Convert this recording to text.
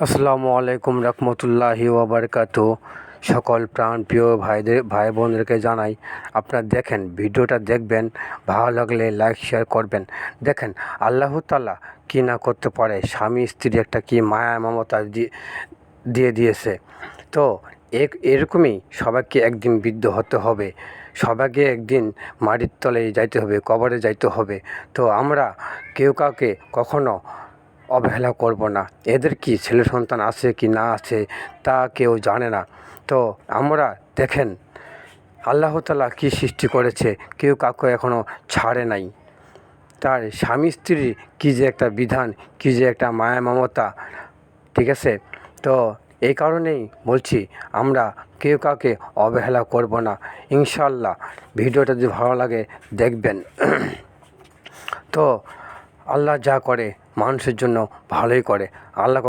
আসসালামু আলাইকুম রহমতুল্লাহি ওয়াবারকাতু। সকল প্রাণপ্রিয় ভাই বোনদেরকে জানাই, আপনারা দেখেন, ভিডিওটা দেখবেন, ভালো লাগলে লাইক শেয়ার করবেন। দেখেন আল্লাহ তাআলা কী না করতে পারে, স্বামী স্ত্রী একটা কী মায়া মমতা দিয়ে দিয়েছে। তো এরকমই সবাইকে একদিন বৃদ্ধ হতে হবে, সবাইকে একদিন মাটির তলে যাইতে হবে, কবরে যাইতে হবে। তো আমরা কেউ কাউকে কখনো অবহেলা করব না। এদের কি ছেলে সন্তান আছে কি না আছে তা কেউ জানে না। তো আমরা দেখেন আল্লাহ তাআলা কী সৃষ্টি করেছে, কেউ কাউকে এখনও ছাড়ে নাই। তার স্বামী স্ত্রীর কী যে একটা বিধান, কী যে একটা মায়া মমতা, ঠিক আছে? তো এই কারণেই বলছি, আমরা কেউ কাউকে অবহেলা করব না ইনশাআল্লাহ। ভিডিওটা যদি ভালো লাগে দেখবেন। তো আল্লাহ যা করে মানুষের জন্য ভালোই করে। আল্লাহ